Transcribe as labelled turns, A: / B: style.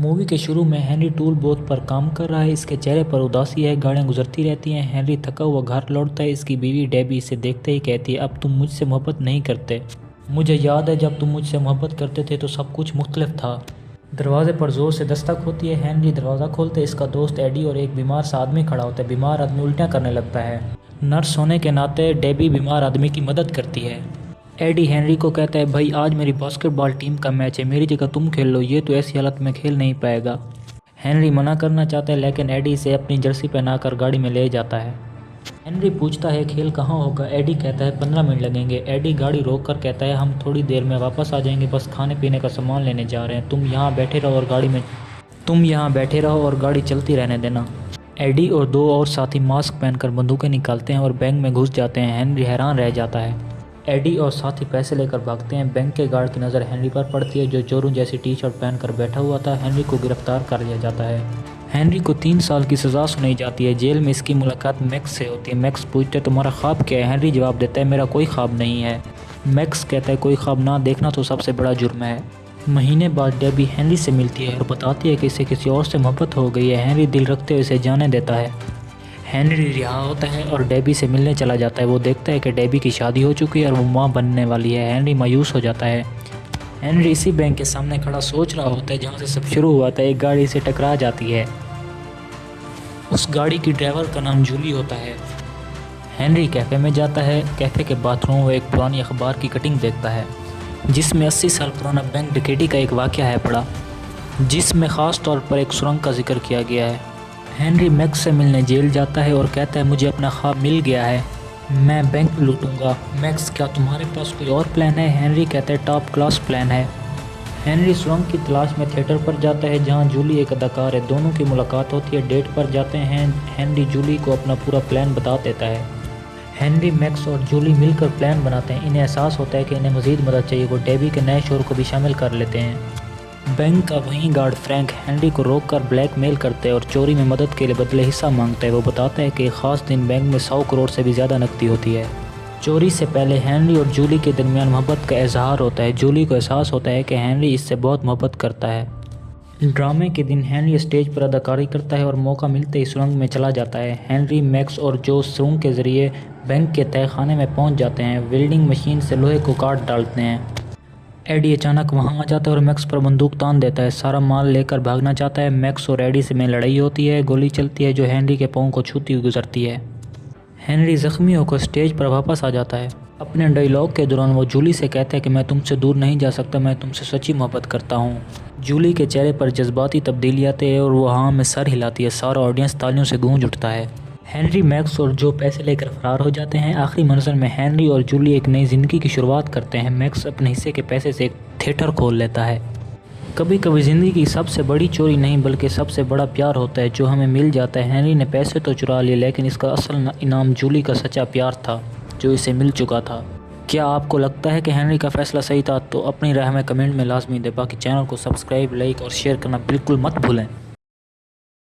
A: Movie के शुरू में हेनरी टूल बोट पर काम कर रहा है। इसके चेहरे पर उदासी है, गाड़ियाँ गुजरती रहती हैं। हेनरी थका हुआ घर लौटता है। इसकी बीवी डेबी इसे देखते ही कहती है, अब तुम मुझसे मोहब्बत नहीं करते। मुझे याद है जब तुम मुझसे मोहब्बत करते थे तो सब कुछ मुख्तलिफ था। दरवाजे पर जोर से दस्तक होती है। हेनरी दरवाज़ा खोलते है। इसका दोस्त एडी और एक बीमार सा आदमी खड़ा होता है। बीमार आदमी उल्टियाँ करने लगता है। नर्स होने के नाते डेबी बीमार आदमी की मदद करती है। एडी हेनरी को कहता है, भाई आज मेरी बास्केटबॉल टीम का मैच है, मेरी जगह तुम खेल लो, ये तो ऐसी हालत में खेल नहीं पाएगा। हेनरी मना करना चाहता है लेकिन एडी इसे अपनी जर्सी पहनाकर गाड़ी में ले जाता है। हेनरी पूछता है खेल कहाँ होगा। एडी कहता है 15 मिनट लगेंगे। एडी गाड़ी रोक कर कहता है, हम थोड़ी देर में वापस आ जाएंगे, बस खाने पीने का सामान लेने जा रहे हैं, तुम यहाँ बैठे रहो और गाड़ी चलती रहने देना। एडी और दो और साथी मास्क पहनकर बंदूकें निकालते हैं और बैंक में घुस जाते हैं। हेनरी हैरान रह जाता है। एडी और साथी पैसे लेकर भागते हैं। बैंक के गार्ड की नज़र हेनरी पर पड़ती है जो चोरों जैसी टी शर्ट पहनकर बैठा हुआ था। हेनरी को गिरफ्तार कर लिया जाता है। हेनरी को 3 साल की सज़ा सुनाई जाती है। जेल में इसकी मुलाकात मैक्स से होती है। मैक्स पूछता है तुम्हारा ख्वाब क्या है। हेनरी जवाब देता है मेरा कोई ख्वाब नहीं है। मैक्स कहता है कोई ख्वाब ना देखना तो सबसे बड़ा जुर्म है। महीने बाद डेबी हेनरी से मिलती है और बताती है कि इसे किसी और से मोहब्बत हो गई है। हेनरी दिल रखते हुए इसे जाने देता है। हेनरी रिहा होता है और डेबी से मिलने चला जाता है। वो देखता है कि डेबी की शादी हो चुकी है और वो माँ बनने वाली है। हेनरी मायूस हो जाता है। हेनरी इसी बैंक के सामने खड़ा सोच रहा होता है जहाँ से सब शुरू हुआ था। एक गाड़ी से टकरा जाती है। उस गाड़ी की ड्राइवर का नाम जूली होता है। हेनरी कैफ़े में जाता है। कैफ़े के बाथरूम में एक पुरानी अखबार की कटिंग देखता है जिसमें 80 साल पुराना बैंक डकैती का एक वाक़या है पड़ा, जिसमें ख़ास तौर पर एक सुरंग का जिक्र किया गया है। हेनरी मैक्स से मिलने जेल जाता है और कहता है मुझे अपना ख्वाब मिल गया है, मैं बैंक लूटूंगा। मैक्स क्या तुम्हारे पास कोई और प्लान है। हेनरी कहता है टॉप क्लास प्लान है। हेनरी सुरंग की तलाश में थिएटर पर जाता है जहां जूली एक अदाकार है। दोनों की मुलाकात होती है। डेट पर जाते हैं। हेनरी जूली को अपना पूरा प्लान बता देता है। हेनरी मैक्स और जूली मिलकर प्लान बनाते हैं। इन्हें एहसास होता है कि इन्हें मज़ीद मदद चाहिए। वो डेबी के नए शोर को भी शामिल कर लेते हैं। बैंक का वही गार्ड फ्रैंक हेनरी को रोककर ब्लैकमेल करते हैं और चोरी में मदद के लिए बदले हिस्सा मांगता है। वो बताता है कि एक ख़ास दिन बैंक में 100 करोड़ से भी ज़्यादा नकदी होती है। चोरी से पहले हेनरी और जूली के दरमियान मोहब्बत का इजहार होता है। जूली को एहसास होता है कि हेनरी इससे बहुत मोहब्बत करता है। ड्रामे के दिन हेनरी स्टेज पर अदाकारी करता है और मौका मिलते ही सुरंग में चला जाता है। हेनरी मैक्स और जो सुरंग के ज़रिए बैंक के तहखाने में पहुंच जाते हैं। वेल्डिंग मशीन से लोहे को काट डालते हैं। एडी अचानक वहां आ जाता है और मैक्स पर बंदूक तान देता है। सारा माल लेकर भागना चाहता है। मैक्स और एडी से में लड़ाई होती है। गोली चलती है जो हेनरी के पाँव को छूती हुई गुजरती है। हेनरी ज़ख्मी होकर स्टेज पर वापस आ जाता है। अपने डायलॉग के दौरान वो जूली से कहता है कि मैं तुमसे दूर नहीं जा सकता, मैं तुमसे सच्ची मोहब्बत करता हूँ। जूली के चेहरे पर जज्बाती तब्दीली आती है और वो हाँ में सर हिलाती है। सारा ऑडियंस तालियों से गूंज उठता है। हेनरी मैक्स और जो पैसे लेकर फरार हो जाते हैं। आखिरी मंजर में हेनरी और जूली एक नई ज़िंदगी की शुरुआत करते हैं। मैक्स अपने हिस्से के पैसे से एक थिएटर खोल लेता है। कभी कभी ज़िंदगी की सबसे बड़ी चोरी नहीं बल्कि सबसे बड़ा प्यार होता है जो हमें मिल जाता है। हेनरी ने पैसे तो चुरा लिए लेकिन इसका असल इनाम जूली का सच्चा प्यार था जो इसे मिल चुका था। क्या आपको लगता है कि हेनरी का फ़ैसला सही था? तो अपनी राय में कमेंट में लाजमी दें। बाकी चैनल को सब्सक्राइब, लाइक और शेयर करना बिल्कुल मत भूलें।